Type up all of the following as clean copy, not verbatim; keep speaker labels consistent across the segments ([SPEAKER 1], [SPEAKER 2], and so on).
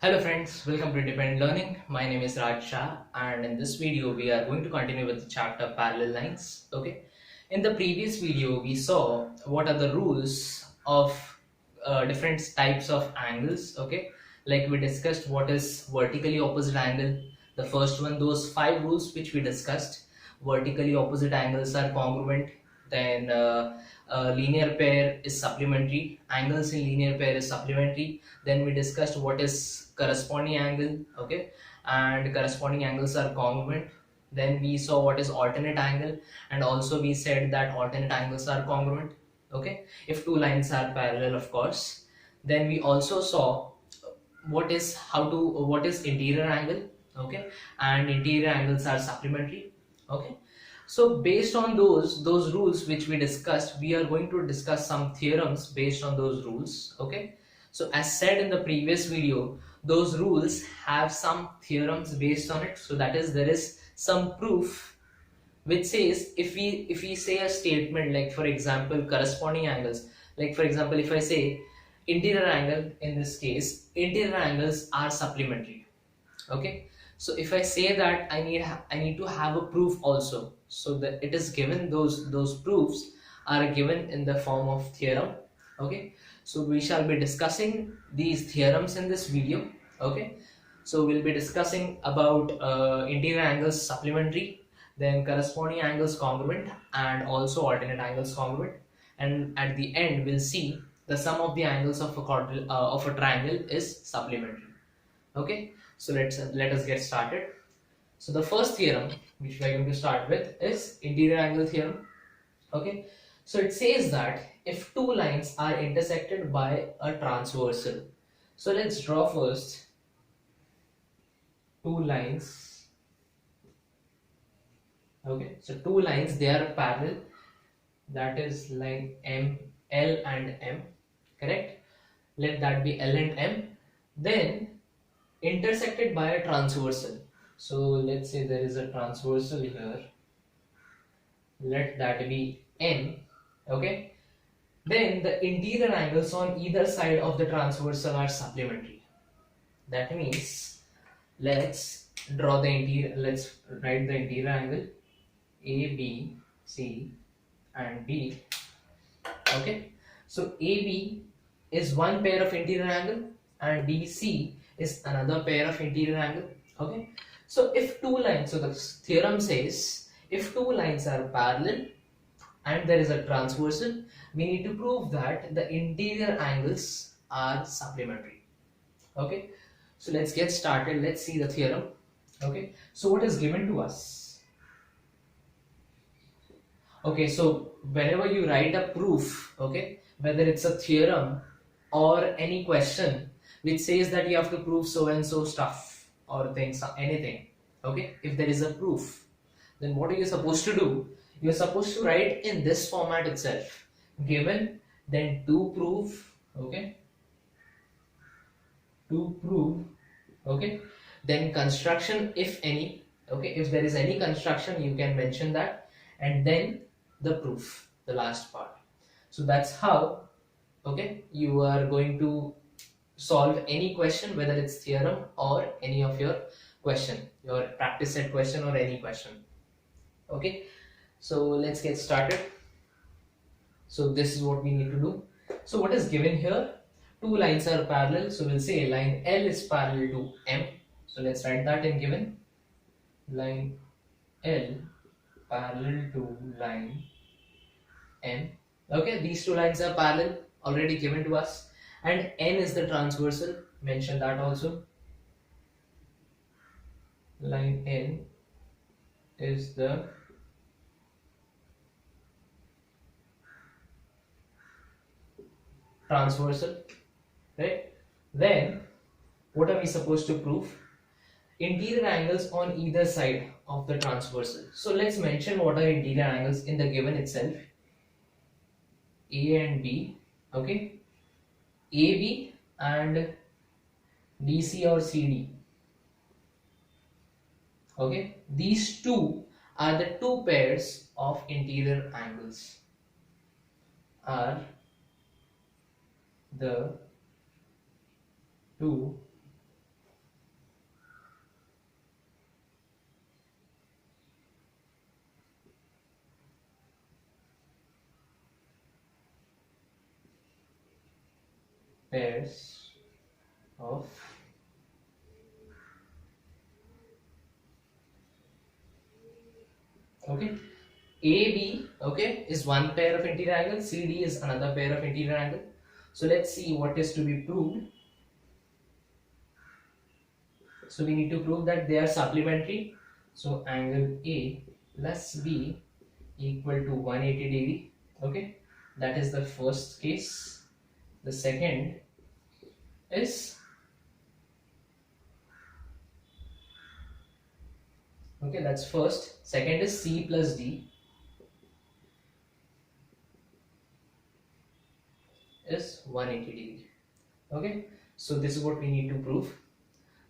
[SPEAKER 1] Hello friends, welcome to Independent Learning. My name is Raj Shah and in this video we are going to continue with the chapter parallel lines. Okay. In the previous video we saw what are the rules of different types of angles. Okay. Like we discussed what is vertically opposite angle. The first one, those 5 rules which we discussed. Vertically opposite angles are congruent. Then linear pair is supplementary. Angles in linear pair is supplementary. Then we discussed what is corresponding angle, okay, and corresponding angles are congruent. Then we saw what is alternate angle, and also we said that alternate angles are congruent, okay, if two lines are parallel, of course. Then we also saw what is interior angle, okay, and interior angles are supplementary, okay. So based on those rules which we discussed, we are going to discuss some theorems based on those rules, okay. So as said in the previous video, those rules have some theorems based on it. So that is, there is some proof which says, if we say a statement like, for example, corresponding angles, like for example, if I say interior angle, in this case interior angles are supplementary, okay. So if I say that, I need to have a proof also, so that it is given, those proofs are given in the form of theorem, okay. So we shall be discussing these theorems in this video, okay. So we'll be discussing about interior angles supplementary, then corresponding angles congruent, and also alternate angles congruent, and at the end we'll see the sum of the angles of a triangle is supplementary, okay. So let us get started. So the first theorem which we are going to start with is interior angle theorem, okay. So it says that if two lines are intersected by a transversal, so let's draw first two lines, okay. So two lines, they are parallel, that is line L and M, correct. Let that be L and M. Then intersected by a transversal, so let's say there is a transversal here, let that be N, okay. Then the interior angles on either side of the transversal are supplementary. That means let's draw the interior, let's write the interior angle A, B, C and B, okay. So AB is one pair of interior angle and DC is another pair of interior angle, okay. So if two lines, so the theorem says if two lines are parallel and there is a transversal, we need to prove that the interior angles are supplementary, okay. So let's get started, let's see the theorem, okay. So what is given to us, okay. So whenever you write a proof, okay, whether it's a theorem or any question which says that you have to prove so and so stuff or things, anything, okay, if there is a proof, then what are you supposed to do? You're supposed to write in this format itself: given, then to prove, okay, to prove, okay, then construction if any, okay, if there is any construction you can mention that, and then the proof, the last part. So that's how, okay, you are going to solve any question, whether it's theorem or any of your question, your practice set question or any question, okay. So let's get started. So this is what we need to do. So what is given here? Two lines are parallel, so we'll say line L is parallel to M. So let's write that in given. Line L parallel to line M. Okay, these two lines are parallel, already given to us, and N is the transversal, mention that also. Line N is the transversal, right? Then what are we supposed to prove? Interior angles on either side of the transversal. So let's mention what are interior angles in the given itself. A and B, okay, AB and DC or CD, okay, these two are the two pairs of interior angles, are the two pairs of okay AB okay is one pair of interior angle, CD is another pair of interior angle. So let's see what is to be proved. So we need to prove that they are supplementary. So angle A plus B equal to 180 degree. Okay, that is the first case. The second is okay, that's first. Second is C plus D is 180 degree. Okay, so this is what we need to prove.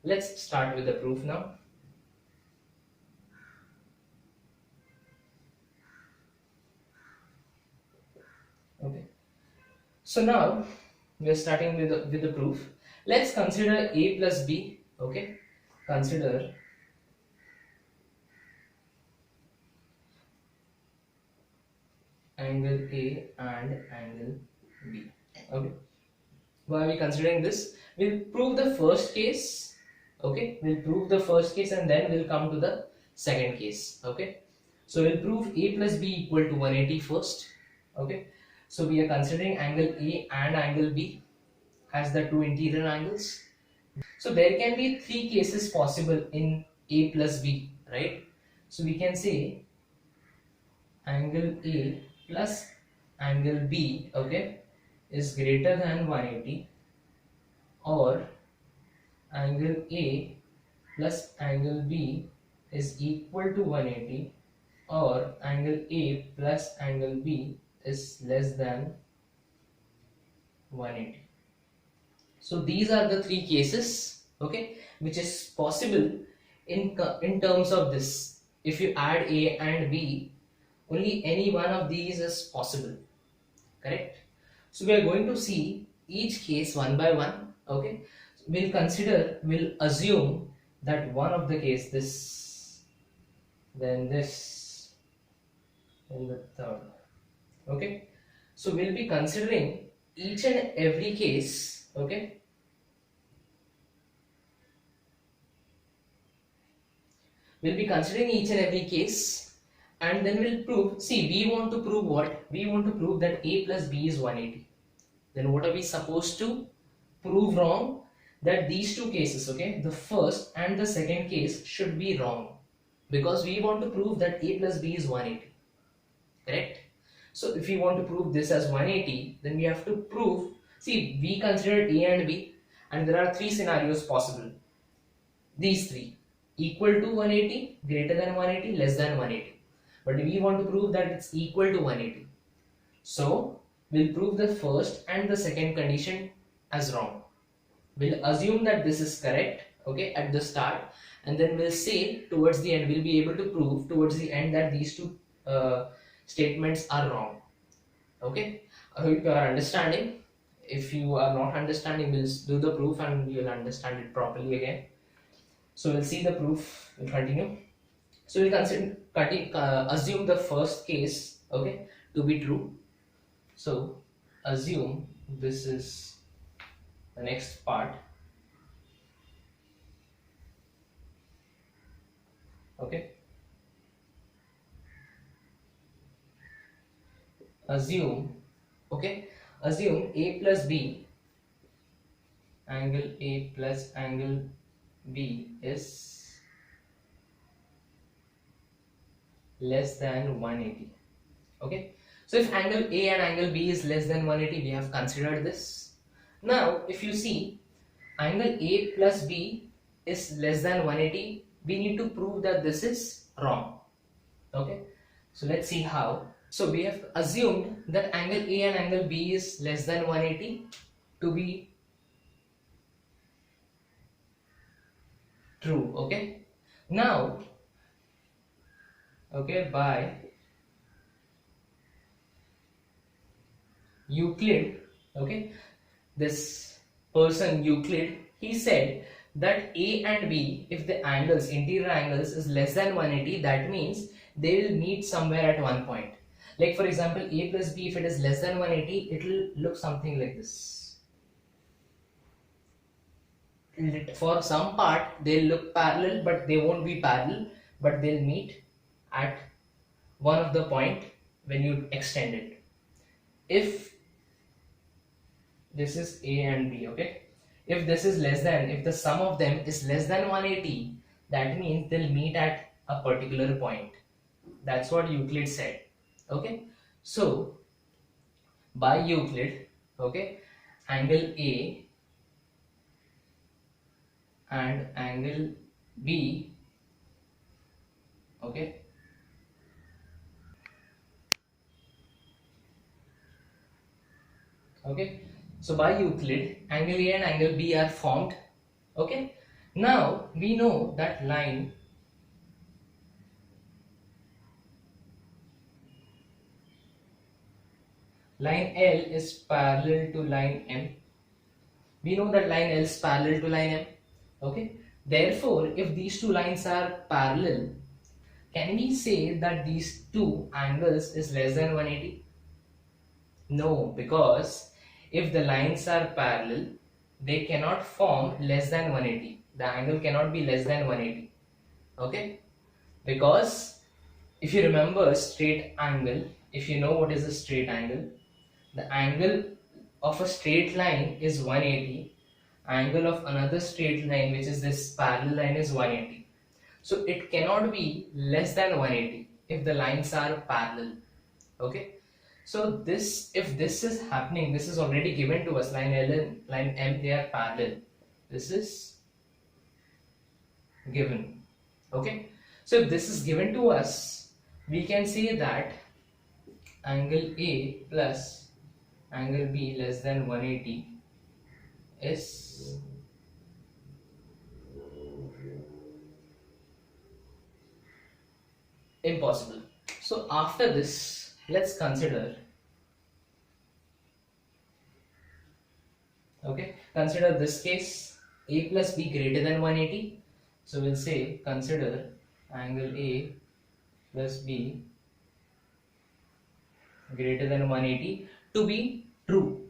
[SPEAKER 1] Let's start with the proof now. Okay, so now we are starting with the proof. Let's consider A plus B. Okay, consider angle A and angle B. Okay, why are we considering this? We'll prove the first case. Okay, we'll prove the first case and then we'll come to the second case. Okay, so we'll prove A plus B equal to 180 first. Okay, so we are considering angle A and angle B as the two interior angles. So there can be three cases possible in A plus B, right? So we can say angle A plus angle B, okay, is greater than 180, or angle A plus angle B is equal to 180, or angle A plus angle B is less than 180. So these are the three cases, okay, which is possible in terms of this. If you add A and B, only any one of these is possible, correct? So we are going to see each case one by one. Okay, we'll assume that one of the case, this, then this, then the third. Okay, so we'll be considering each and every case. Okay, we'll be considering each and every case, and then we'll prove. See, we want to prove what? We want to prove that A plus B is 180. Then what are we supposed to prove wrong? That these two cases, okay, the first and the second case should be wrong, because we want to prove that A plus B is 180, correct? So if we want to prove this as 180, then we have to prove, see, we considered A and B, and there are three scenarios possible. These three: equal to 180, greater than 180, less than 180. But we want to prove that it's equal to 180. So we'll prove the first and the second condition as wrong. We'll assume that this is correct, okay, at the start, and then we'll say towards the end, we'll be able to prove towards the end that these two statements are wrong. Okay, I hope you are understanding. If you are not understanding, we'll do the proof and you'll understand it properly again. So we'll see the proof. We'll continue. So we'll assume the first case, okay, to be true. So assume this is the next part. Okay. Assume A plus B, angle A plus angle B is less than 180. Okay, so if angle A and angle B is less than 180, we have considered this. Now if you see angle A plus B is less than 180, we need to prove that this is wrong. Okay, so let's see how. So we have assumed that angle A and angle B is less than 180 to be true. Okay, now, okay, by Euclid, okay, this person Euclid, he said that A and B, if the angles, interior angles, is less than 180, that means they will meet somewhere at one point. Like for example, A plus B, if it is less than 180, it will look something like this. for some part they'll look parallel, but they won't be parallel, but they'll meet at one of the point when you extend it. If this is A and B, okay, if this is less than, if the sum of them is less than 180, that means they'll meet at a particular point. That's what Euclid said. Okay, so by Euclid, okay, angle A and angle B, okay, okay, so by Euclid, angle A and angle B are formed. Okay, now we know that line L is parallel to line M. We know that line L is parallel to line M. Okay, therefore if these two lines are parallel, can we say that these two angles is less than 180? No, because if the lines are parallel, they cannot form less than 180. The angle cannot be less than 180. Okay, because if you remember straight angle, if you know what is a straight angle, the angle of a straight line is 180, angle of another straight line, which is this parallel line, is 180. So it cannot be less than 180 if the lines are parallel. Okay, so this, if this is happening, this is already given to us, line L and line M, they are parallel. This is given. Okay, so if this is given to us, we can say that angle A plus angle B less than 180 is impossible. So after this, let's consider, okay, consider this case, A plus B greater than 180. So we'll say consider angle A plus B greater than 180 to be true.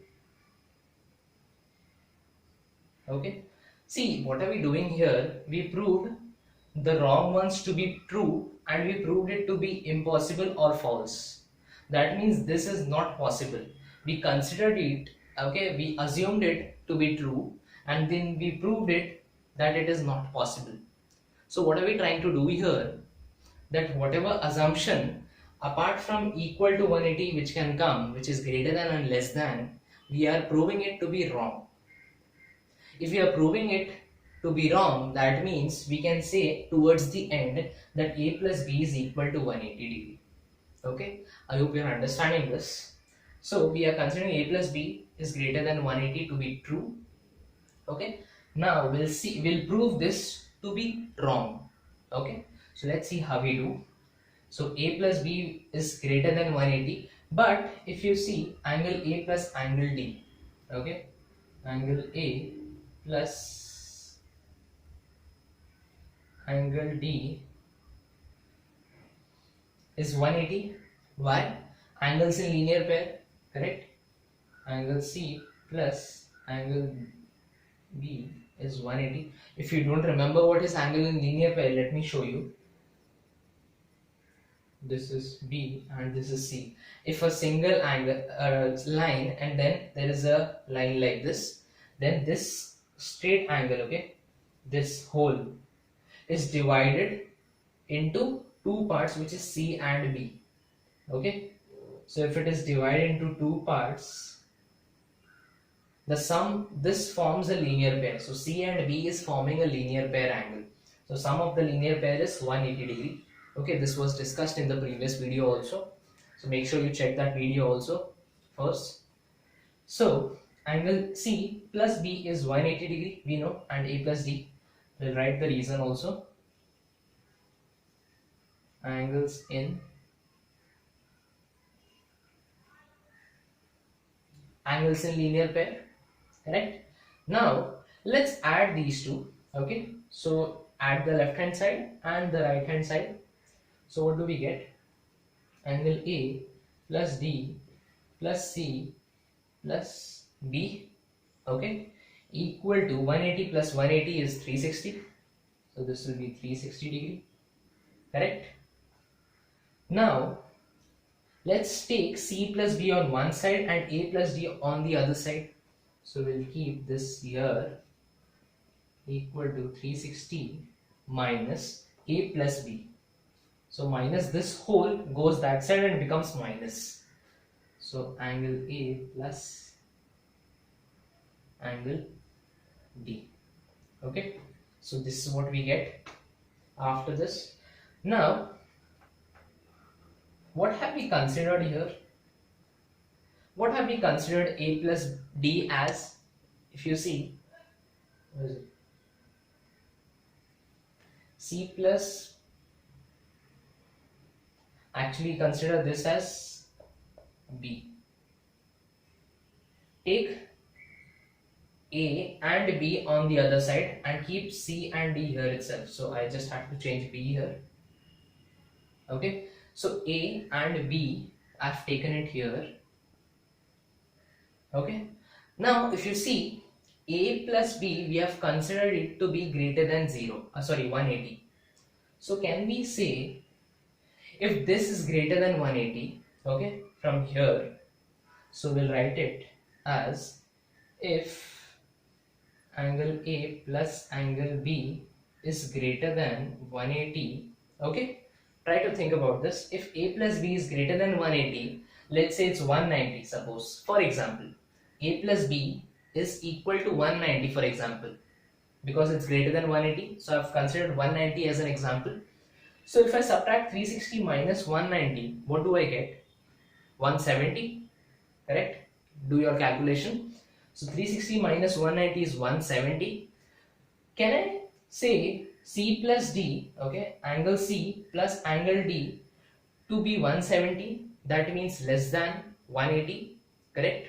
[SPEAKER 1] Okay, see, what are we doing here? We proved the wrong ones to be true and we proved it to be impossible or false. That means this is not possible. We considered it, okay, we assumed it to be true and then we proved it that it is not possible. So what are we trying to do here? That whatever assumption apart from equal to 180 which can come, which is greater than and less than, we are proving it to be wrong. If we are proving it to be wrong, that means we can say towards the end that A plus B is equal to 180 degree. Okay, I hope you are understanding this. So we are considering A plus B is greater than 180 to be true. Okay, now we'll see, we'll prove this to be wrong. Okay, so let's see how we do. So A plus B is greater than 180, but if you see angle A plus angle D, okay, angle A plus angle D is 180. Why? Angles in linear pair, correct? Angle C plus angle B is 180. If you don't remember what is angle in linear pair, let me show you. This is B and this is C. If a single angle line and then there is a line like this, then this straight angle, okay, this whole is divided into two parts, which is C and B. Okay, so if it is divided into two parts, the sum, this forms a linear pair. So C and B is forming a linear pair angle. So sum of the linear pair is 180 degree. Okay, this was discussed in the previous video also. So make sure you check that video also first. So angle C plus B is 180 degree, we know, and A plus D. We'll write the reason also. Angles in linear pair, correct? Now let's add these two. Okay, so add the left hand side and the right hand side. So what do we get? Angle A plus D plus C plus B, okay, equal to 180 plus 180 is 360. So this will be 360 degree, correct? Now let's take c plus b on one side and a plus d on the other side. So we'll keep this here equal to 360 minus a plus b. So minus this whole goes that side and becomes minus. So angle A plus angle D. Okay. So this is what we get after this. Now, what have we considered here? What have we considered A plus D as? If you see, what is it? C plus, actually consider this as B. Take A and B on the other side and keep C and D here itself. So I just have to change B here. Okay. So A and B, I've taken it here. Okay. Now if you see, A plus B, we have considered it to be greater than 180. So can we say, if this is greater than 180, okay, from here, so we'll write it as if angle A plus angle B is greater than 180, okay. Try to think about this. If A plus B is greater than 180, let's say it's 190, suppose, for example, A plus B is equal to 190, for example, because it's greater than 180. So I've considered 190 as an example. So if I subtract 360 minus 190, what do I get? 170, correct? Do your calculation. So 360 minus 190 is 170. Can I say C plus D, okay, angle C plus angle D to be 170? That means less than 180, correct?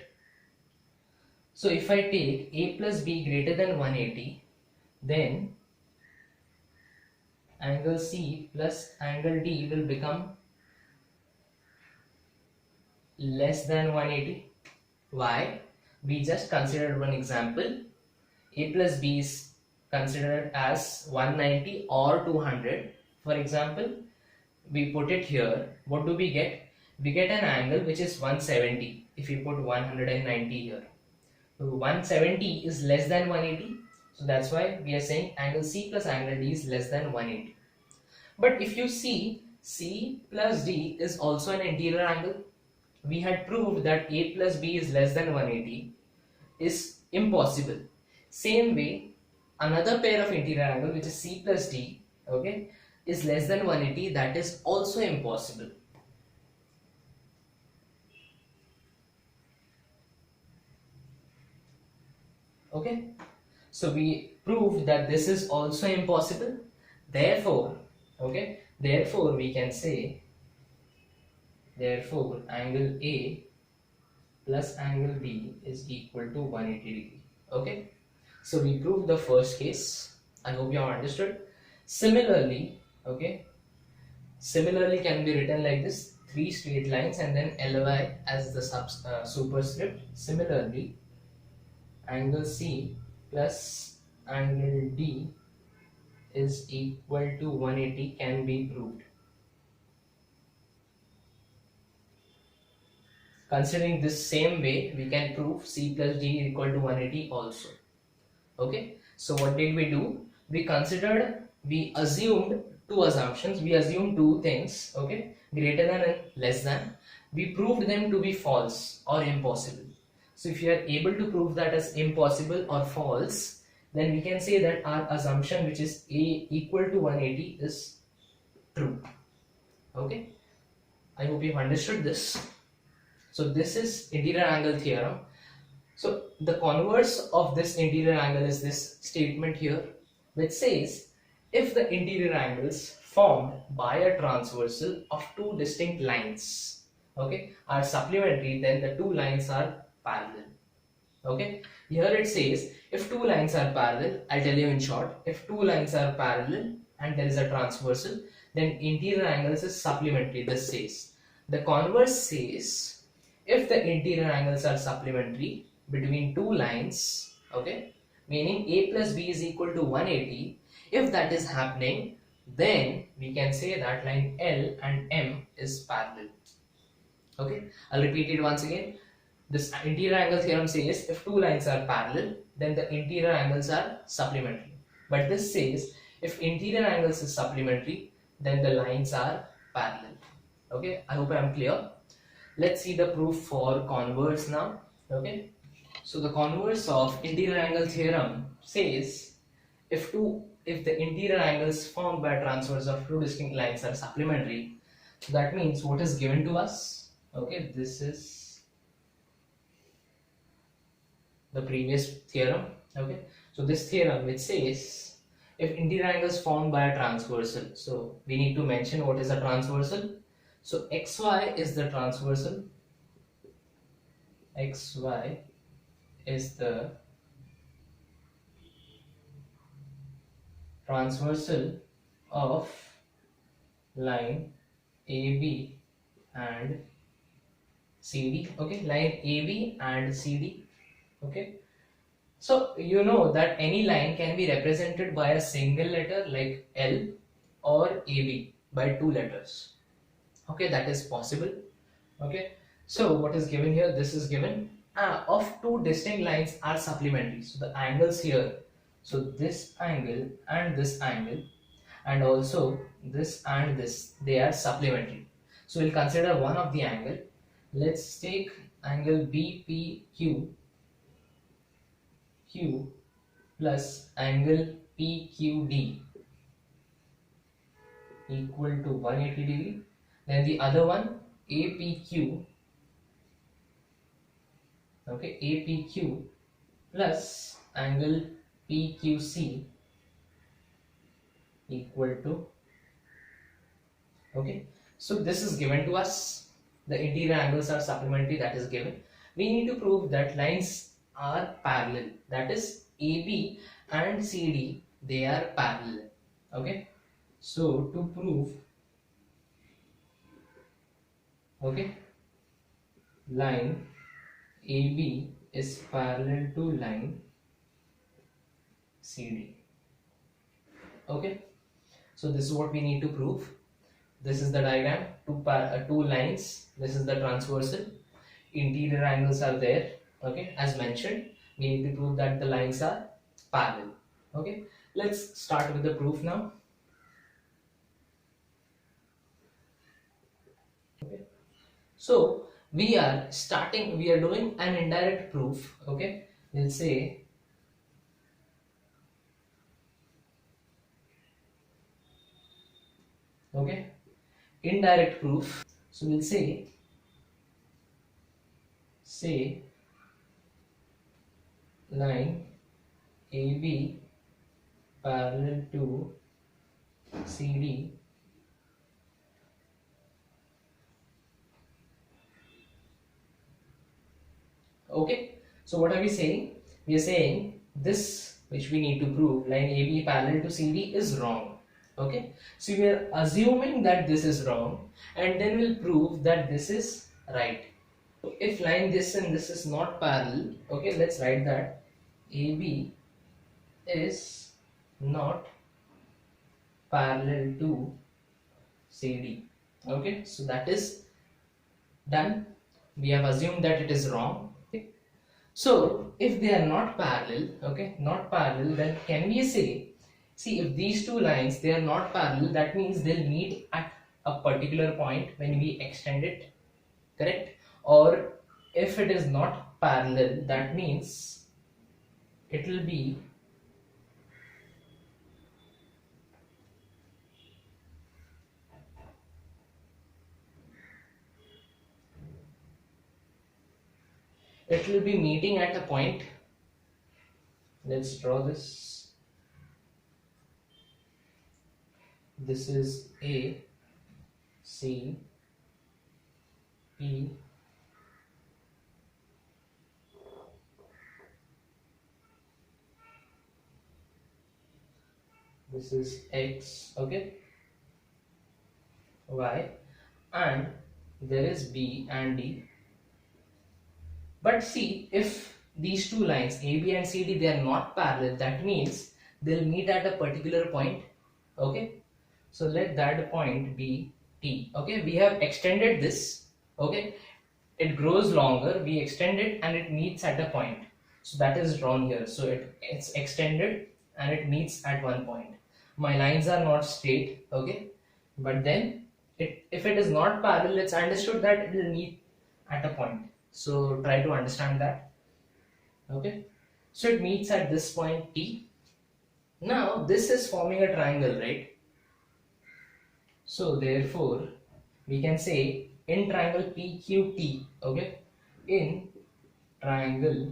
[SPEAKER 1] So if I take A plus B greater than 180, then angle C plus angle D will become less than 180. Why? We just considered one example. A plus B is considered as 190 or 200. For example, we put it here. What do we get? We get an angle which is 170 if we put 190 here. So 170 is less than 180. So that's why we are saying angle C plus angle D is less than 180. But if you see, C plus D is also an interior angle. We had proved that A plus B is less than 180 is impossible. Same way, another pair of interior angle which is C plus D, okay, is less than 180, that is also impossible. Okay, so we proved that this is also impossible. Therefore, okay, therefore we can say, therefore angle A plus angle B is equal to 180 degree. Okay, so we proved the first case. I hope you have understood. Similarly, okay, similarly can be written like this: 3 straight lines and then Ly as the superscript. Similarly, angle C plus angle D is equal to 180 can be proved. Considering this same way, we can prove C plus D is equal to 180 also. Okay, so what did we do? We assumed two assumptions. We assumed two things, okay, greater than and less than. We proved them to be false or impossible. So if you are able to prove that as impossible or false, then we can say that our assumption, which is A equal to 180, is true. Okay, I hope you've understood this. So this is interior angle theorem. So the converse of this interior angle is this statement here, which says if the interior angles formed by a transversal of two distinct lines, okay, are supplementary, then the two lines are parallel. Okay, here it says if two lines are parallel, I'll tell you in short, if two lines are parallel and there is a transversal, then interior angles is supplementary. This says. The converse says if the interior angles are supplementary between two lines, okay, meaning a plus b is equal to 180. If that is happening, then we can say that line L and M is parallel. Okay, I'll repeat it once again. This interior angle theorem says if two lines are parallel, then the interior angles are supplementary. But this says if interior angles is supplementary, then the lines are parallel. Okay, I hope I am clear. Let's see the proof for converse now. Okay, so the converse of interior angle theorem says if the interior angles formed by transverse of two distinct lines are supplementary, so that means what is given to us. Okay, this is the previous theorem. Okay, so this theorem which says if interior angles formed by a transversal, so we need to mention what is a transversal. So xy is the transversal, xy is the transversal of line AB and CD. Okay, line AB and CD. Okay, so you know that any line can be represented by a single letter like L or AB by two letters. Okay, that is possible. Okay, so what is given here? This is given of two distinct lines are supplementary. So the angles here, so this angle and also this and this, they are supplementary. So we'll consider one of the angle. Let's take angle BPQ Q plus angle PQD equal to 180 degree. Then the other one APQ, okay, APQ plus angle PQC equal to, okay, so this is given to us. The interior angles are supplementary, that is given. We need to prove that lines are parallel, that is AB and CD, they are parallel. Okay, so to prove, okay, line AB is parallel to line CD. Okay, so this is what we need to prove. This is the diagram, two lines, this is the transversal, interior angles are there. Okay, as mentioned, we need to prove that the lines are parallel. Okay, let's start with the proof now. Okay, so we are doing an indirect proof. Okay, we'll say okay, indirect proof. So we'll say line AB parallel to CD okay. So what are we saying? We are saying this which we need to prove, line AB parallel to CD, is wrong. Okay, so we are assuming that this is wrong and then we'll prove that this is right. If line this and this is not parallel, okay, let's write that AB is not parallel to CD. Okay, so that is done. We have assumed that it is wrong. Okay. So if they are not parallel, okay, not parallel, then can we say, see, if these two lines, they are not parallel, that means they'll meet at a particular point when we extend it, correct? Or if it is not parallel, that means it will be meeting at a point. Let's draw this. This is A, C, P, this is X, okay, Y, and there is B and D. But see, if these two lines AB and CD, they are not parallel, that means they'll meet at a particular point. Okay, so let that point be T. Okay, we have extended this. Okay, it grows longer, we extend it and it meets at a point, so that is drawn here. So it's extended and it meets at one point. My lines are not straight. Okay, but then if it is not parallel, it's understood that it will meet at a point. So try to understand that. Okay, so it meets at this point T. Now this is forming a triangle, right? So therefore we can say in triangle PQT, okay, in triangle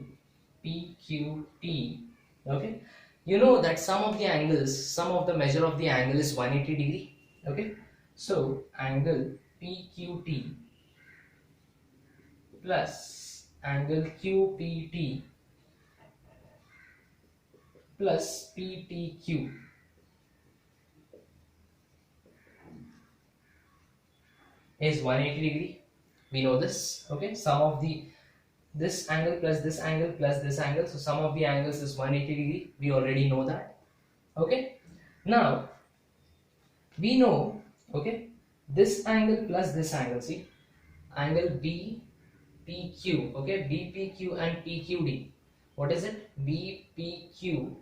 [SPEAKER 1] PQT, okay, you know that sum of the measure of the angle is 180 degree. Okay, so angle PQT plus angle QPT plus PTQ is 180 degree. We know this. Okay, sum of this angle plus this angle plus this angle, so sum of the angles is 180 degree. We already know that. Okay, now we know, okay, this angle plus this angle, see, angle BPQ, okay, BPQ and PQD, what is it, BPQ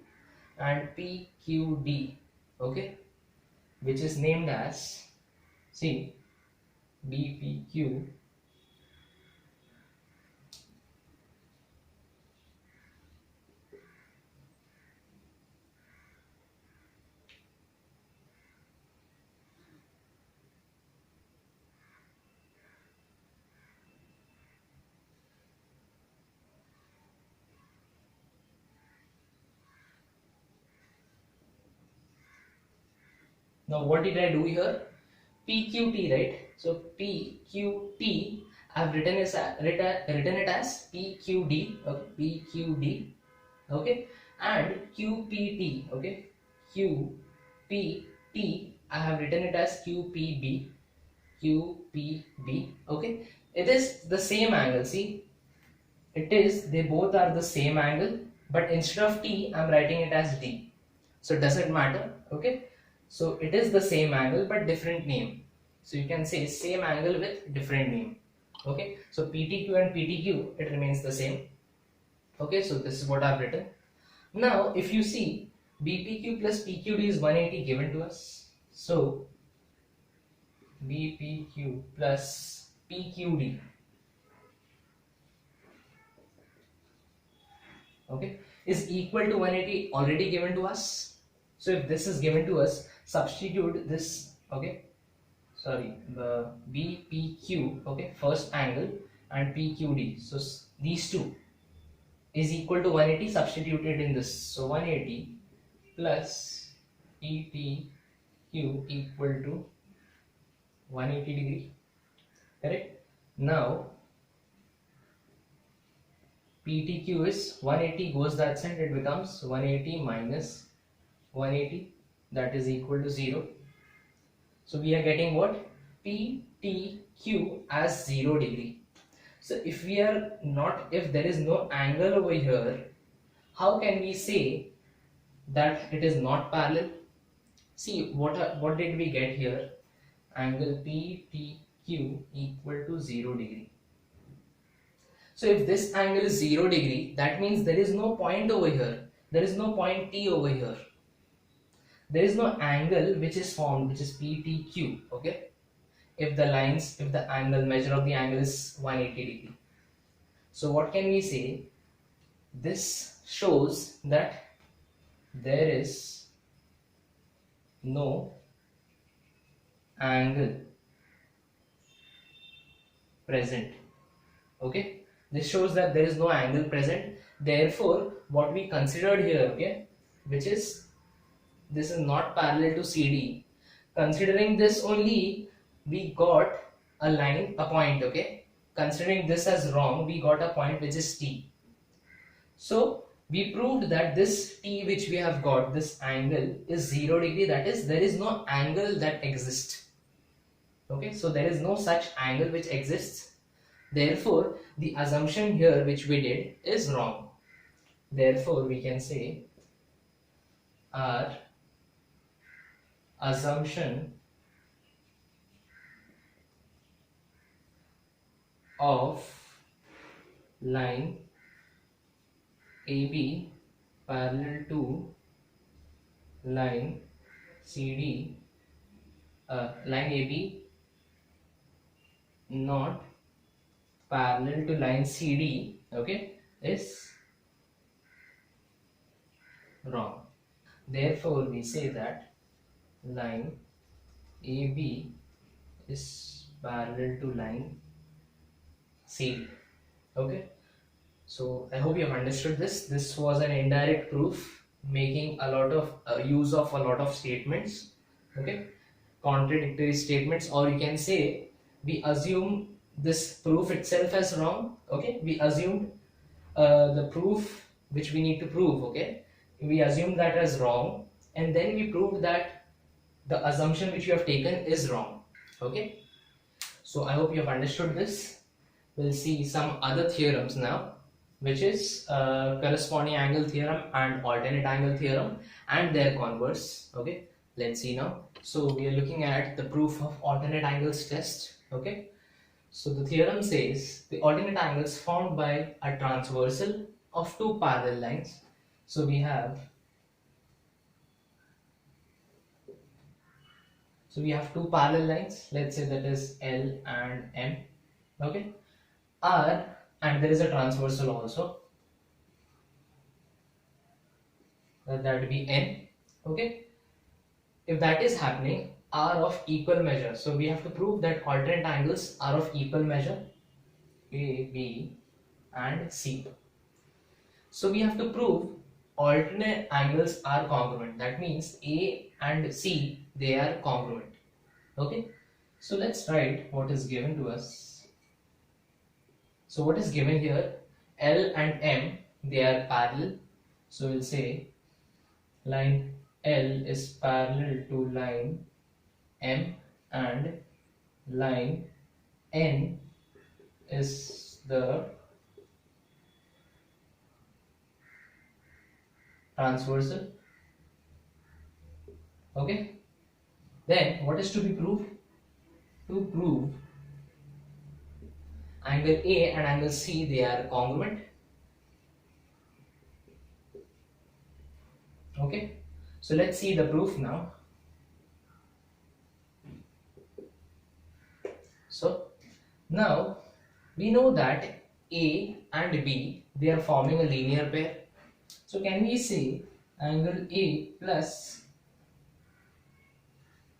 [SPEAKER 1] and PQD, okay, which is named as, see, BPQ now what did I do here, PQT, right? So PQT, I've written it as PQD, okay, PQD, okay, and QPT, okay, QPT, I have written it as QPB, QPB, okay. It is the same angle, see, they both are the same angle, but instead of T, I'm writing it as D. So does it matter? Okay, so it is the same angle but different name. So you can say same angle with different name. Okay, so PTQ and PTQ, it remains the same. Okay, so this is what I've written. Now if you see, BPQ plus PQD is 180 given to us. So BPQ plus PQD, okay, is equal to 180 already given to us. So if this is given to us, substitute this, okay, sorry, the BPQ, okay, first angle, and PQD, so these two is equal to 180, substituted in this, so 180 plus PTQ equal to 180 degree, correct? Now PTQ is 180, goes that side, it becomes 180 minus 180, that is equal to 0. So we are getting what? PTQ as 0 degree. So if there is no angle over here, how can we say that it is not parallel? See, what did we get here? Angle PTQ equal to 0 degree. So if this angle is 0 degree, that means there is no point over here. There is no point T over here. There is no angle which is formed, which is PTQ, okay? If the angle, measure of the angle is 180 degree. So what can we say? This shows that there is no angle present, okay? This shows that there is no angle present. Therefore, what we considered here, okay, which is this is not parallel to CD. Considering this only, we got a point, okay. Considering this as wrong, we got a point which is T. So we proved that this T which we have got, this angle is 0 degree. That is, there is no angle that exists. Okay, so there is no such angle which exists. Therefore, the assumption here which we did is wrong. Therefore we can say our assumption of line AB parallel to line CD, line AB not parallel to line CD, okay, is wrong. Therefore we say that line AB is parallel to line CD. Okay, so I hope you have understood this. This was an indirect proof making a lot of use of a lot of statements, okay, contradictory statements, or you can say we assume this proof itself as wrong. Okay, we assumed the proof which we need to prove, okay, we assumed that as wrong, and then we proved that the assumption which you have taken is wrong. Okay, so I hope you have understood this. We'll see some other theorems now, which is corresponding angle theorem and alternate angle theorem and their converse. Okay, let's see now. So we are looking at the proof of alternate angles test. Okay, so the theorem says the alternate angles formed by a transversal of two parallel lines. So we have two parallel lines. Let's say that is L and M. Okay, R, and there is a transversal also, that would be N. Okay, if that is happening, are of equal measure. So we have to prove that alternate angles are of equal measure, A, B and C. So we have to prove alternate angles are congruent. That means A and C, they are congruent. Okay, so let's write what is given to us. So what is given here, L and M, they are parallel. So we'll say line L is parallel to line M and line N is the transversal. Okay, then what is to be proved? To prove angle A and angle C, they are congruent. Okay, so let's see the proof now. So now we know that A and B, they are forming a linear pair. So can we say angle A plus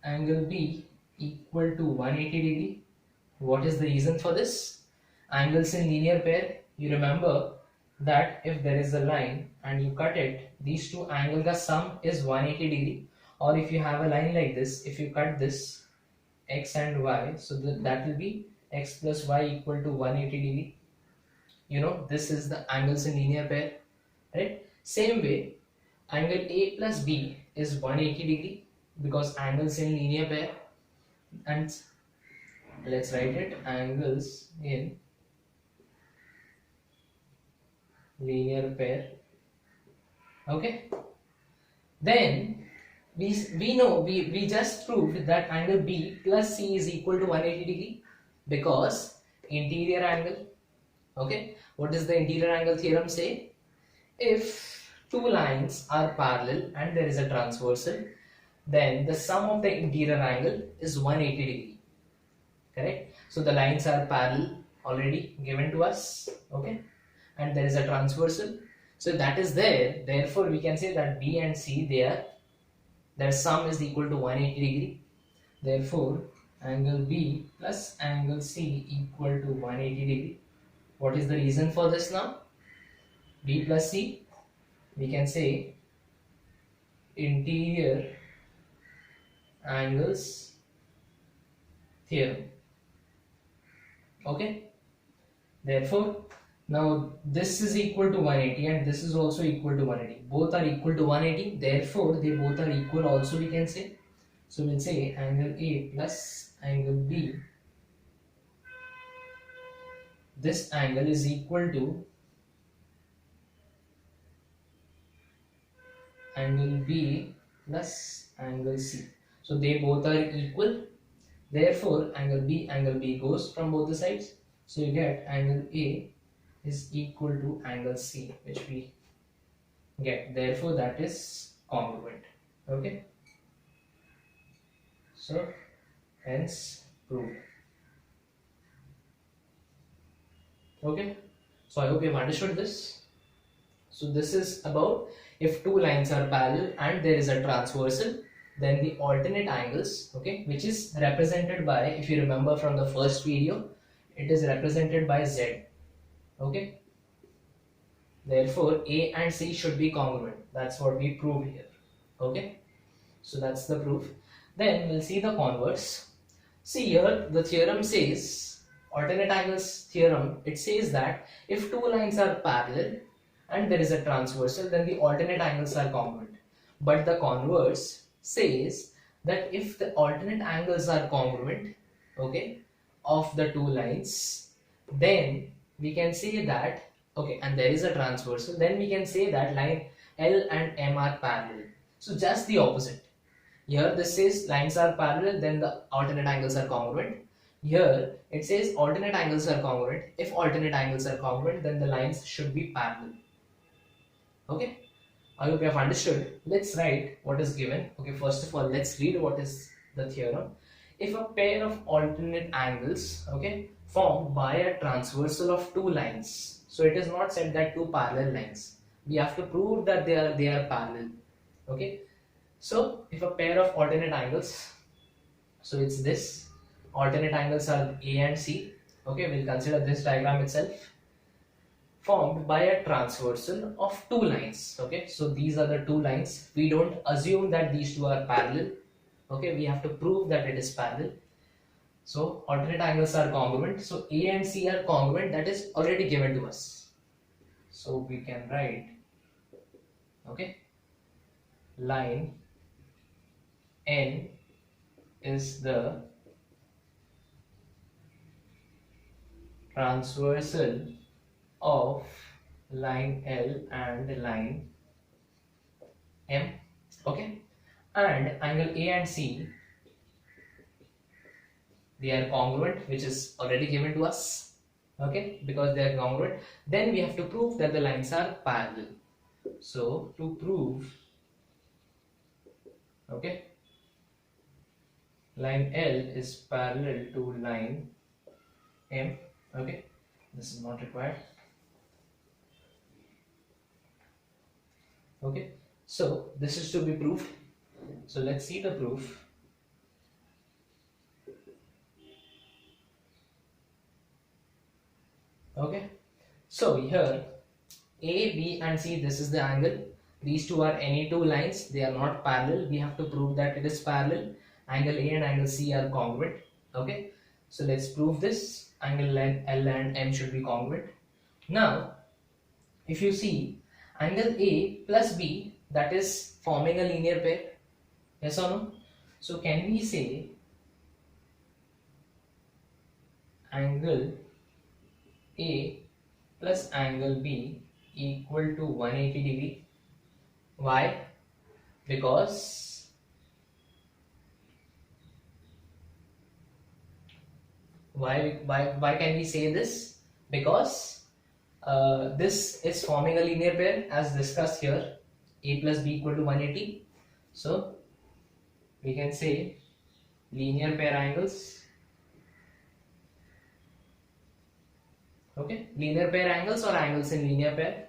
[SPEAKER 1] angle B equal to 180 degree? What is the reason for this? Angles in linear pair, you remember that if there is a line and you cut it, these two angles, the sum is 180 degree. Or if you have a line like this, if you cut this x and y, so that will be x plus y equal to 180 degree. You know, this is the angles in linear pair, right? Same way, angle A plus B is 180 degree because angles in linear pair, and let's write it, angles in linear pair. Okay, then we know we just proved that angle B plus C is equal to 180 degree because interior angle. Okay, what does the interior angle theorem say? If two lines are parallel and there is a transversal, then the sum of the interior angle is 180 degree. Correct? So the lines are parallel, already given to us. Okay, and there is a transversal, so that is there. Therefore we can say that B and C, their sum is equal to 180 degree. Therefore angle B plus angle C equal to 180 degree. What is the reason for this now? B plus C, we can say interior angles theorem. Okay, therefore now this is equal to 180 and this is also equal to 180. Both are equal to 180, therefore they both are equal also, we can say. So we'll say angle A plus angle B, this angle is equal to angle B plus angle C. So they both are equal. Therefore, angle B goes from both the sides. So you get angle A is equal to angle C, which we get. Therefore, that is congruent. Okay. So hence proved. Okay. So I hope you have understood this. So this is about if two lines are parallel and there is a transversal, then the alternate angles, okay, which is represented by, if you remember from the first video, it is represented by Z. Okay. Therefore, A and C should be congruent. That's what we proved here. Okay. So that's the proof. Then we'll see the converse. See here, the theorem says, alternate angles theorem, it says that if two lines are parallel and there is a transversal, then the alternate angles are congruent. But the converse says that if the alternate angles are congruent, okay, of the two lines, then we can say that, okay, and there is a transversal, then we can say that line L and M are parallel. So just the opposite. Here this says lines are parallel, then the alternate angles are congruent. Here it says alternate angles are congruent. If alternate angles are congruent, then the lines should be parallel. Okay, I hope you have understood. Let's write what is given. Okay, first of all, let's read what is the theorem. If a pair of alternate angles, okay, formed by a transversal of two lines, so it is not said that two parallel lines. We have to prove that they are parallel. Okay. So if a pair of alternate angles, so it's this, alternate angles are A and C, okay, we'll consider this diagram itself, formed by a transversal of two lines, okay, so these are the two lines, we don't assume that these two are parallel, okay, we have to prove that it is parallel. So alternate angles are congruent, so A and C are congruent, that is already given to us. So we can write, okay, line N is the transversal of line L and line M, okay, and angle A and C, they are congruent, which is already given to us, okay, because they are congruent. Then we have to prove that the lines are parallel. So to prove, okay, line L is parallel to line M, okay, this is not required, okay, so this is to be proved. So let's see the proof. Okay, so here A, B and C, this is the angle, these two are any two lines, they are not parallel, we have to prove that it is parallel. Angle A and angle C are congruent, okay, so let's prove this. Angle L and M should be congruent. Now if you see angle A plus B, that is forming a linear pair, yes or no? So can we say angle A plus angle B equal to 180 degree? Why? Because why can we say this? Because this is forming a linear pair as discussed here, A plus B equal to 180. So we can say linear pair angles, okay, linear pair angles or angles in linear pair.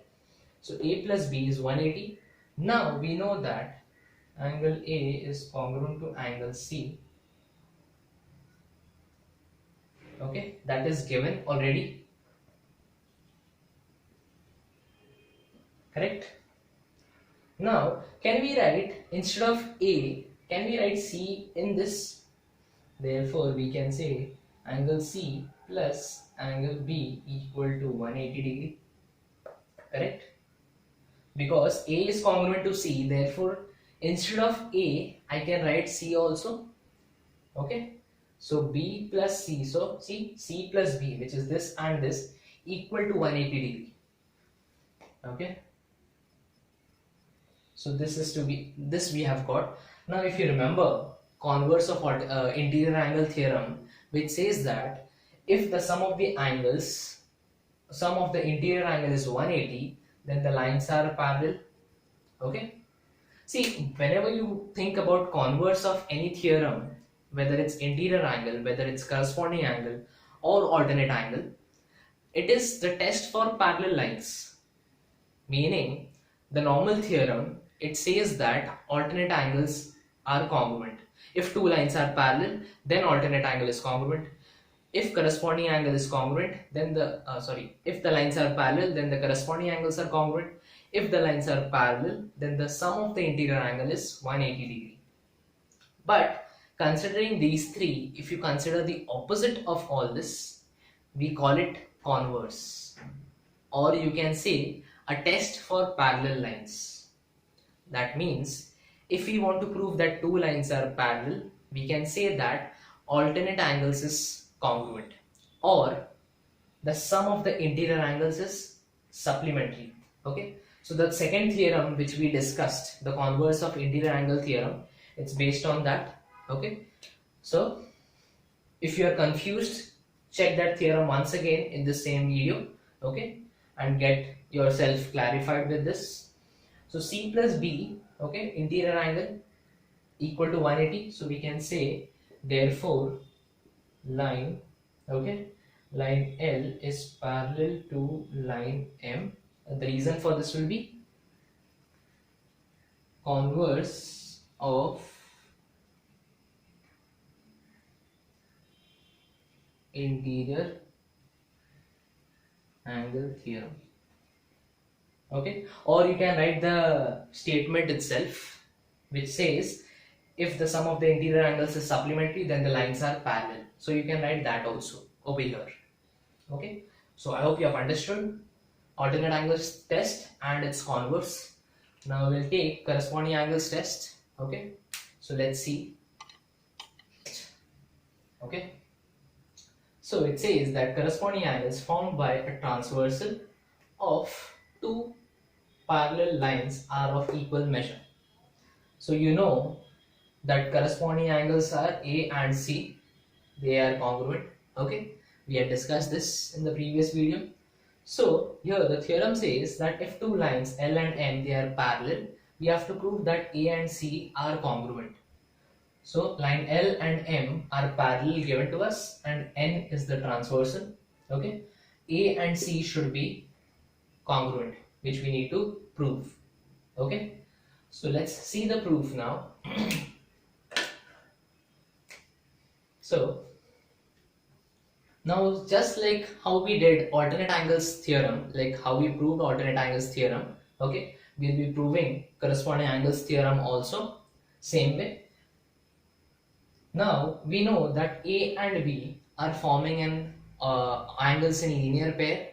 [SPEAKER 1] So A plus B is 180. Now we know that angle A is congruent to angle C, okay, that is given already, correct? Now can we write, instead of A, can we write C in this? Therefore we can say angle C plus angle B equal to 180 degree, correct? Because A is congruent to C, therefore instead of A I can write C also, okay, so B plus C, so see C plus B, which is this and this, equal to 180 degree, okay. So this is to be, this we have got. Now if you remember converse of interior angle theorem, which says that if the sum of the angles, sum of the interior angle is 180, then the lines are parallel. Okay. See, whenever you think about converse of any theorem, whether it's interior angle, whether it's corresponding angle or alternate angle, it is the test for parallel lines. Meaning, the normal theorem, it says that alternate angles are congruent. If two lines are parallel, then alternate angle is congruent. If corresponding angle is congruent, then if the lines are parallel, then the corresponding angles are congruent. If the lines are parallel, then the sum of the interior angle is 180 degree. But considering these three, if you consider the opposite of all this, we call it converse. Or you can say a test for parallel lines. That means if we want to prove that two lines are parallel, we can say that alternate angles is congruent, or the sum of the interior angles is supplementary. Okay, so the second theorem which we discussed, the converse of interior angle theorem, it's based on that. Okay, so if you are confused, check that theorem once again in the same video. Okay, and get yourself clarified with this. So c plus b, okay, interior angle equal to 180. So we can say therefore line, okay, line L is parallel to line M. And the reason for this will be converse of interior angle theorem. Okay, or you can write the statement itself, which says if the sum of the interior angles is supplementary, then the lines are parallel. So you can write that also over here. Okay, so I hope you have understood alternate angles test and its converse. Now we'll take corresponding angles test. Okay, so let's see. Okay, so it says that corresponding angles formed by a transversal of two parallel lines are of equal measure. So you know that corresponding angles are A and C, they are congruent. Okay, we had discussed this in the previous video. So here the theorem says that if two lines L and M, they are parallel, we have to prove that A and C are congruent. So line L and M are parallel given to us, and N is the transversal. Okay, A and C should be congruent, which we need to prove. Okay, so let's see the proof now. So now just like how we did alternate angles theorem, like how we proved alternate angles theorem, okay, we'll be proving corresponding angles theorem also same way. Now we know that A and B are forming an angles in linear pair.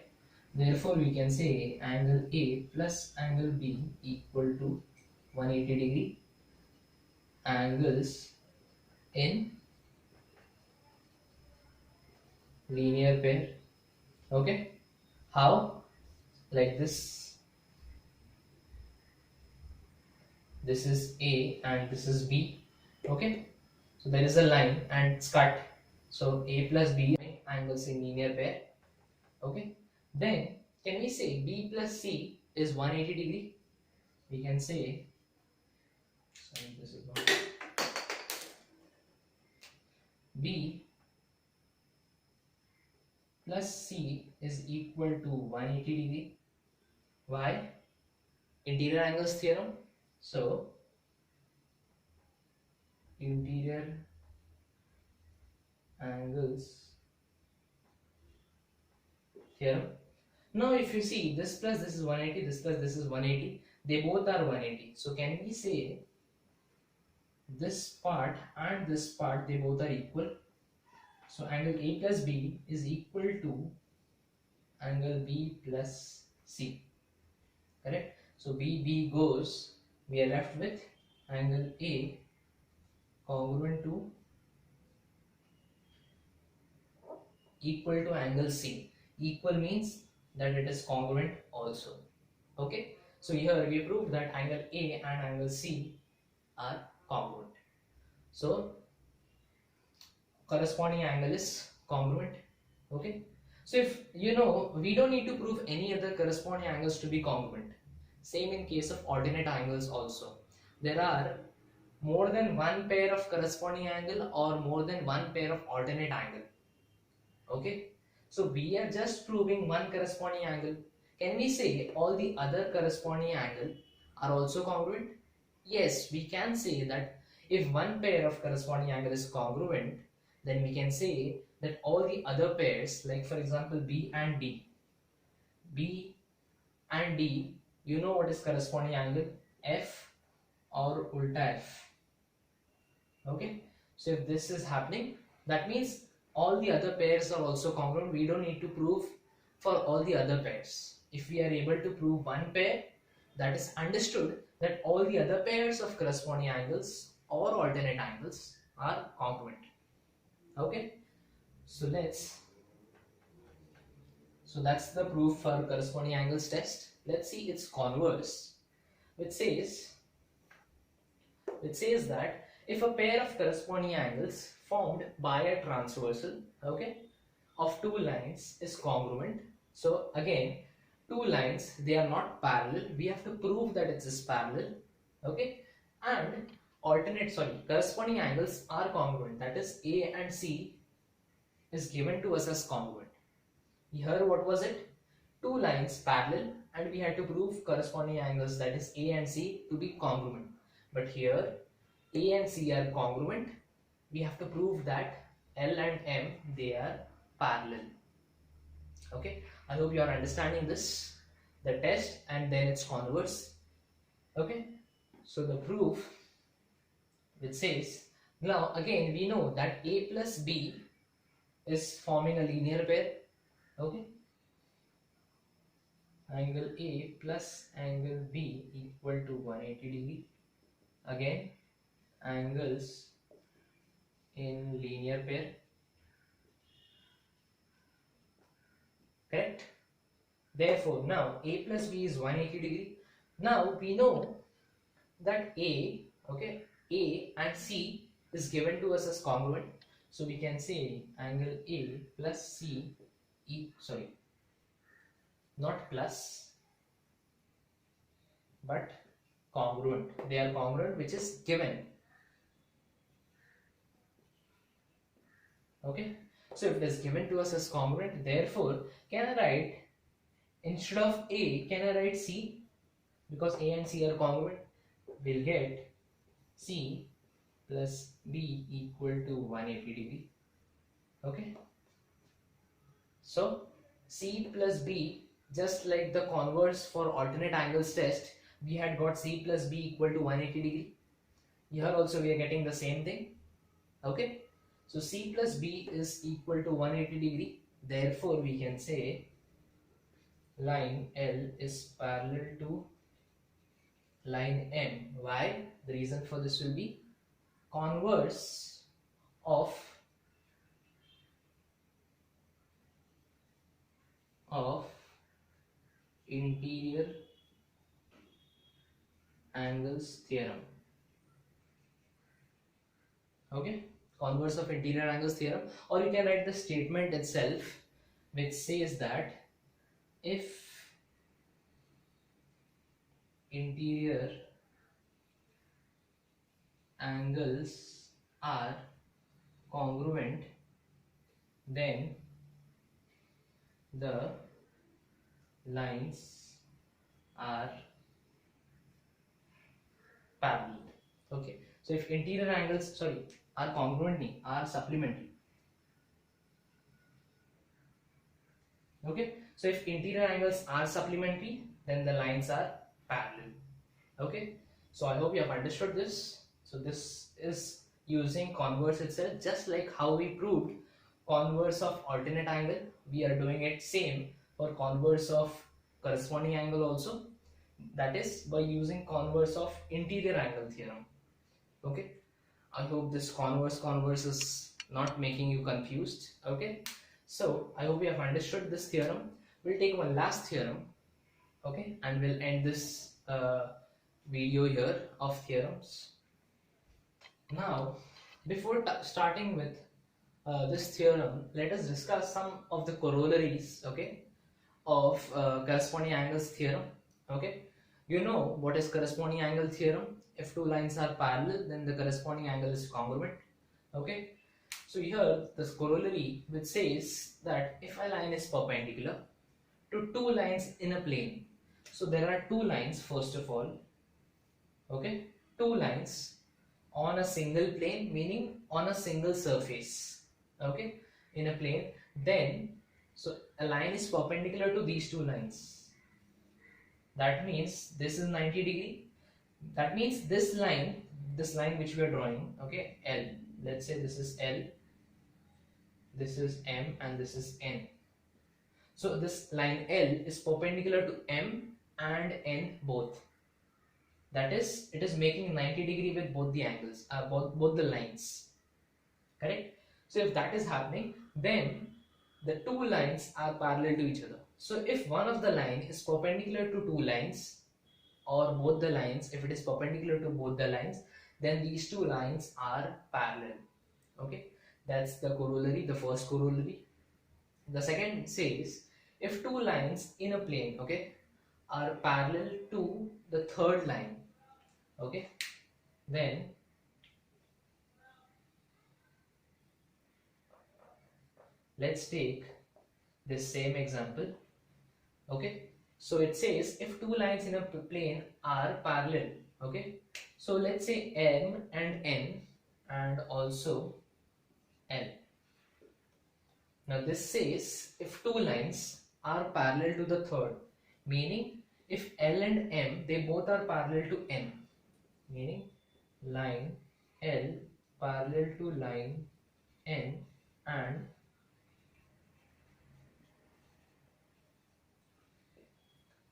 [SPEAKER 1] Therefore we can say angle A plus angle B equal to 180 degree angles in linear pair. Okay, how? Like this. This is A and this is B. Okay, so there is a line and it's cut. So A plus B angles in linear pair. Okay, then can we say B plus C is 180 degree? We can say, sorry, this is not, B plus C is equal to 180 degree. Why? Interior angles theorem. So interior angles theorem. Now if you see this plus this is 180, this plus this is 180, they both are 180. So can we say this part and this part, they both are equal? So angle A plus B is equal to angle B plus C. Correct? So B goes, we are left with angle A congruent to equal to angle C. Equal means that it is congruent also. Okay, So here we prove that angle A and angle C are congruent. So corresponding angle is congruent. Okay. So if you know, we don't need to prove any other corresponding angles to be congruent. Same in case of alternate angles also. There are more than one pair of corresponding angle or more than one pair of alternate angle. Okay. So we are just proving one corresponding angle. Can we say all the other corresponding angle are also congruent? Yes, we can say that if one pair of corresponding angle is congruent, then we can say that all the other pairs, like for example B and D, you know what is corresponding angle? F or ulta F. Okay, so if this is happening, that means all the other pairs are also congruent. We don't need to prove for all the other pairs. If we are able to prove one pair, that is understood that all the other pairs of corresponding angles or alternate angles are congruent. Okay, so that's the proof for corresponding angles test. Let's see its converse, which says that if a pair of corresponding angles formed by a transversal, okay, of two lines is congruent. So again, two lines, they are not parallel. We have to prove that it is parallel. Okay, and corresponding angles are congruent. That is, A and C is given to us as congruent. Here what was it? Two lines parallel, and we had to prove corresponding angles, that is A and C, to be congruent. But here A and C are congruent. We have to prove that L and M, they are parallel. Okay, I hope you are understanding this, the test and then its converse. Okay, so the proof, which says, now again we know that A plus B is forming a linear pair. Okay, angle A plus angle B equal to 180 degree. Again, angles in linear pair. Correct? Therefore, now A plus B is 180 degree. Now we know that A and C is given to us as congruent. So we can say angle A plus C, not plus, but congruent. They are congruent, which is given. Okay, so if it is given to us as congruent, therefore can I write, instead of A, can I write C? Because A and C are congruent, we'll get C plus B equal to 180 degree. Okay, so C plus B, just like the converse for alternate angles test, we had got C plus B equal to 180 degree. Here also we are getting the same thing. Okay, so C plus B is equal to 180 degree. Therefore we can say line L is parallel to line M. Why? The reason for this will be converse of interior angles theorem. Okay, converse of interior angles theorem, or you can write the statement itself, which says that if interior angles are congruent, then the lines are parallel. Okay, so if interior angles are congruent, are supplementary. Okay, so if interior angles are supplementary, then the lines are parallel. Okay, so I hope you have understood this. So this is using converse itself, just like how we proved converse of alternate angle. We are doing it same for converse of corresponding angle also, that is by using converse of interior angle theorem. Okay, I hope this converse is not making you confused. Okay, so I hope you have understood this theorem. We'll take one last theorem, okay, and we'll end this video here of theorems. Now, before starting with this theorem, let us discuss some of the corollaries, okay, of corresponding angles theorem. Okay, you know what is corresponding angle theorem? If two lines are parallel, then the corresponding angle is congruent. Okay, so here this corollary which says that if a line is perpendicular to two lines in a plane, so there are two lines first of all, okay, two lines on a single plane, meaning on a single surface, okay, in a plane, then so a line is perpendicular to these two lines. That means this is 90 degree. That means this line which we are drawing, okay, L, let's say this is L, this is M, and this is N. So this line L is perpendicular to M and N both. That is, it is making 90 degree with both the angles, both the lines. Correct? So if that is happening, then the two lines are parallel to each other. So if one of the line is perpendicular to two lines, or both the lines, if it is perpendicular to both the lines, then these two lines are parallel. Okay, that's the corollary, the first corollary. The second says if two lines in a plane, okay, are parallel to the third line, okay, then let's take this same example. Okay, so it says if two lines in a plane are parallel, okay, so let's say M and N and also L. Now this says if two lines are parallel to the third, meaning if L and M, they both are parallel to N, meaning line L parallel to line N, and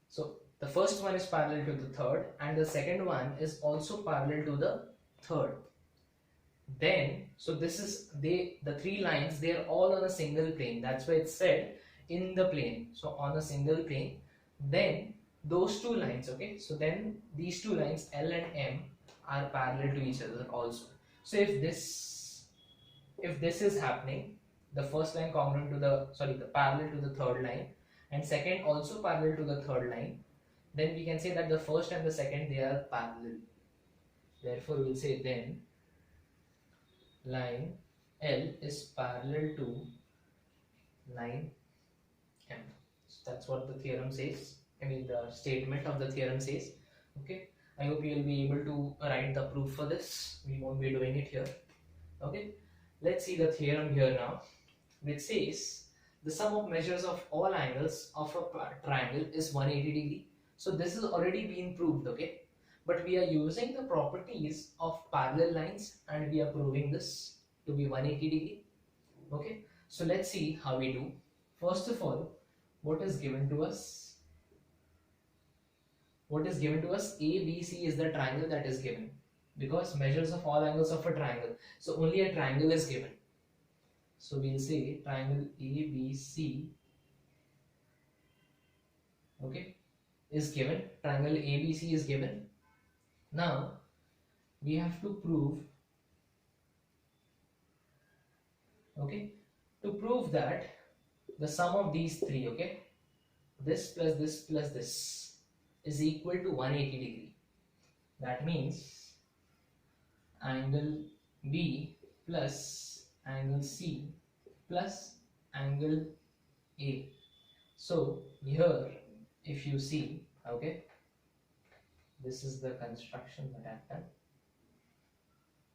[SPEAKER 1] so the first one is parallel to the third and the second one is also parallel to the third. Then, so this is the three lines, they are all on a single plane. That's why it's said in the plane. So on a single plane, then those two lines, okay, so then these two lines L and M are parallel to each other also. So if this is happening, the first line congruent to the parallel to the third line, and second also parallel to the third line, then we can say that the first and the second, they are parallel. Therefore we'll say then line L is parallel to line M. So that's what the theorem says. I mean the statement of the theorem says. Okay, I hope you will be able to write the proof for this. We won't be doing it here. Okay, let's see the theorem here now, which says the sum of measures of all angles of a triangle is 180 degree. So this is already been proved, okay, but we are using the properties of parallel lines and we are proving this to be 180 degree. Okay, so let's see how we do. First of all, what is given to us? What is given to us? ABC is the triangle that is given, because measures of all angles of a triangle, so only a triangle is given. So we'll say triangle ABC, okay, is given. Triangle ABC is given. Now we have to prove, okay, to prove that the sum of these three, okay, this plus this plus this is equal to 180 degree. That means angle B plus angle C plus angle A. So here if you see, okay, this is the construction that I've done.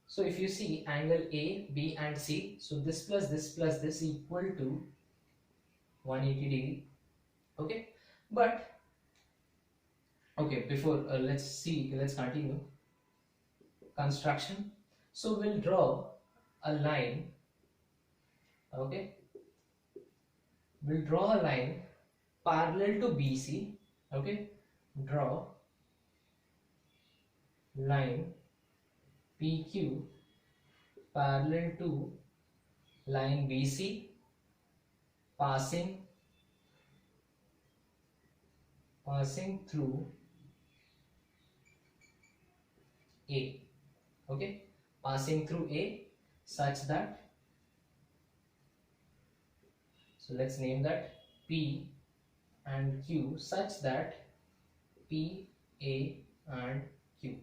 [SPEAKER 1] So if you see angle A, B and C, so this plus this equal to 180 degree. Okay, but okay, before let's continue construction. So we'll draw a line, okay, we'll draw a line parallel to BC, okay, draw line PQ parallel to line BC passing through A. Okay, passing through A such that, so let's name that P and Q such that P, A and Q.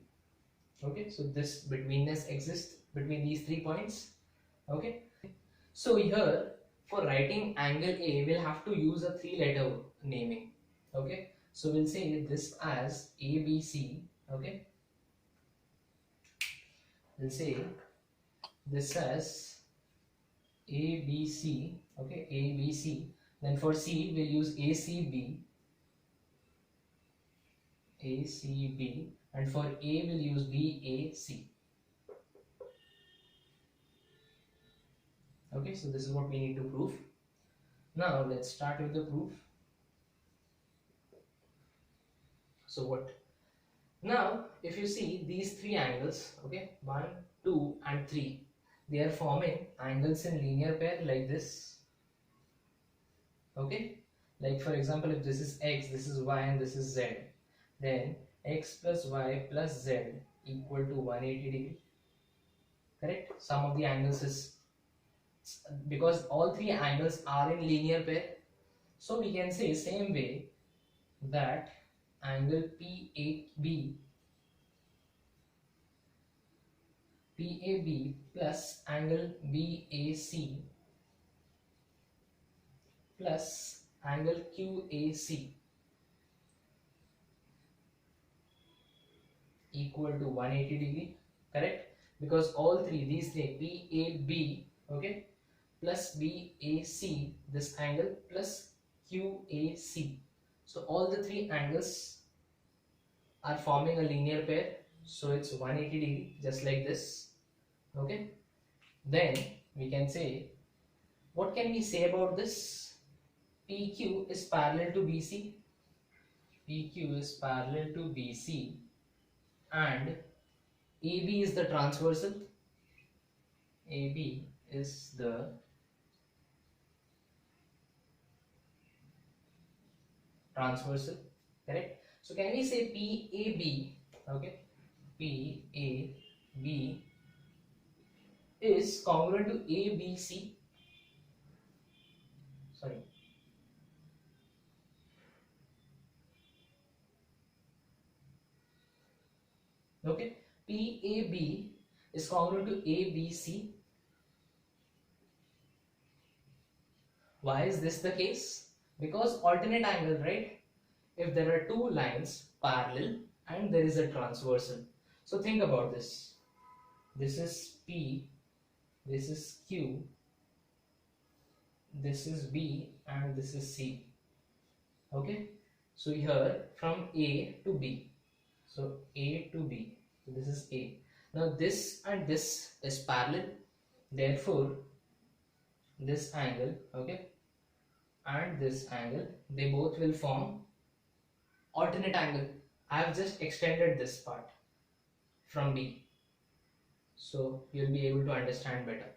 [SPEAKER 1] Okay, so this betweenness exists between these 3 points. Okay, so here for writing angle A we'll have to use a 3-letter naming. Okay, so we'll say this as ABC. Okay, we'll say this as ABC. Okay, ABC. Then for C we'll use ACB, ACB, and for A we'll use BAC. Okay, so this is what we need to prove. Now let's start with the proof. So what? Now if you see these 3 angles, okay, 1, 2 and 3, they are forming angles in linear pair like this. Okay, like for example, if this is x, this is y and this is z, then x plus y plus z equal to 180 degree. Correct? Sum of the angles is, because all 3 angles are in linear pair, so we can say same way that angle PAB plus angle BAC plus angle QAC equal to 180 degree. Correct? Because all three, these three, PAB, okay, plus BAC, this angle, plus QAC, so all the 3 angles are forming a linear pair, so it's 180 degree, just like this. Okay, then we can say, what can we say about this? PQ is parallel to BC, PQ is parallel to BC, and AB is the transversal, AB is the transversal. Correct? So can we say PAB, okay, PAB is congruent to ABC? Sorry, okay, PAB is congruent to ABC. Why is this the case? Because alternate angle, right? If there are 2 lines parallel and there is a transversal, so think about this. This is P, this is Q, this is B, and this is C. Okay, so here from A to B, so A to B, so this is A. Now this and this is parallel, therefore this angle, okay, and this angle, they both will form alternate angle. I have just extended this part from B, so you'll be able to understand better.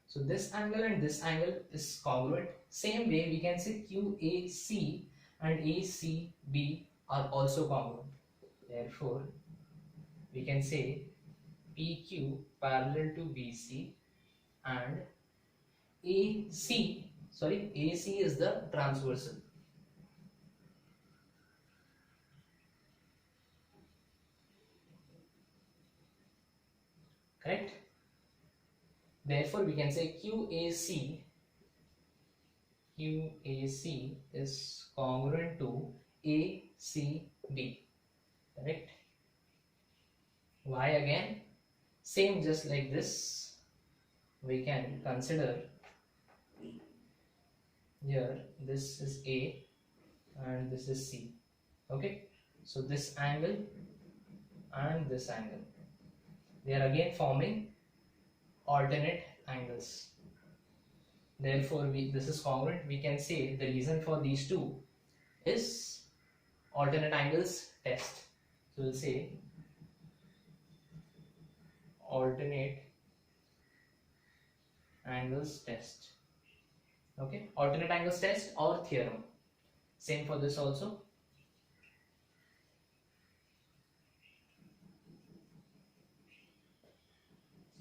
[SPEAKER 1] So this angle and this angle is congruent. Same way we can say QAC and ACB are also congruent. Therefore we can say PQ parallel to BC and AC is the transversal. Correct? Therefore we can say QAC is congruent to ACB. Correct? Why again? Same, just like this, we can consider here this is A and this is C. Okay, so this angle and this angle, they are again forming alternate angles. Therefore this is congruent. We can say the reason for these two is alternate angles test. So we'll say alternate angles test. Okay, alternate angles test or theorem. Same for this also.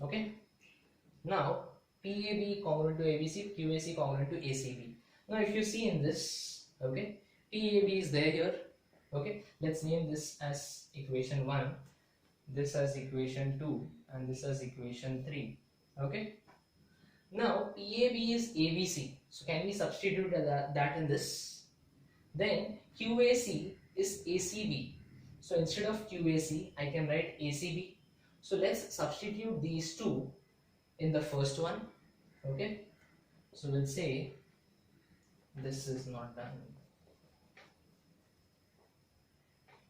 [SPEAKER 1] Okay. Now PAB congruent to ABC, QAC congruent to ACB. Now if you see in this, okay, PAB is there here. Okay, let's name this as equation 1, this as equation 2, and this as equation 3. Okay. Now PAB is ABC. So can we substitute that in this? Then QAC is ACB. So instead of QAC, I can write ACB. So let's substitute these two in the first one. Okay. So we'll say this is not done.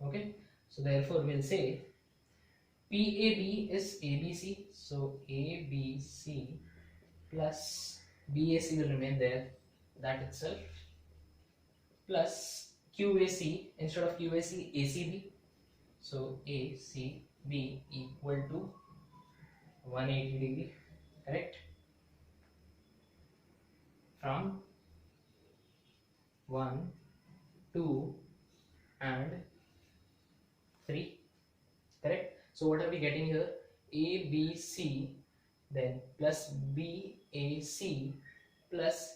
[SPEAKER 1] Okay. So therefore we'll say PAB is ABC. So ABC plus BAC will remain there, that itself, plus QAC, instead of QAC, ACB. So ACB equal to 180 degree, correct? From 1, 2 and 3, correct? So what are we getting here? ABC then plus BAC plus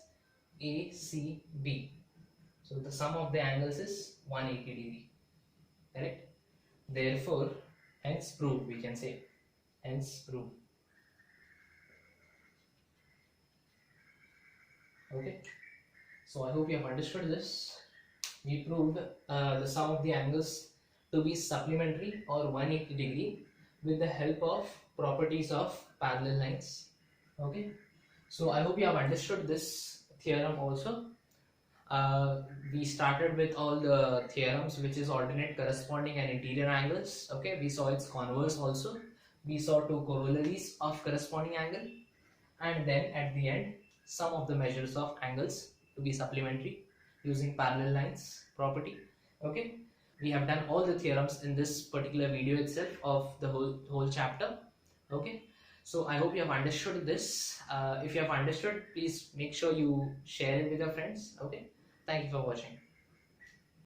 [SPEAKER 1] ACB. So the sum of the angles is 180 degree, correct? Therefore, hence proved, we can say, hence proved. Okay, so I hope you have understood this. We proved the sum of the angles to be supplementary or 180 degree with the help of properties of parallel lines. Okay, so I hope you have understood this theorem also. We started with all the theorems, which is alternate, corresponding and interior angles. Okay, we saw its converse also. We saw two corollaries of corresponding angle, and then at the end sum of the measures of angles to be supplementary using parallel lines property. Okay, we have done all the theorems in this particular video itself of the whole chapter. Okay, so I hope you have understood this. If you have understood, please make sure you share it with your friends. Okay, thank you for watching.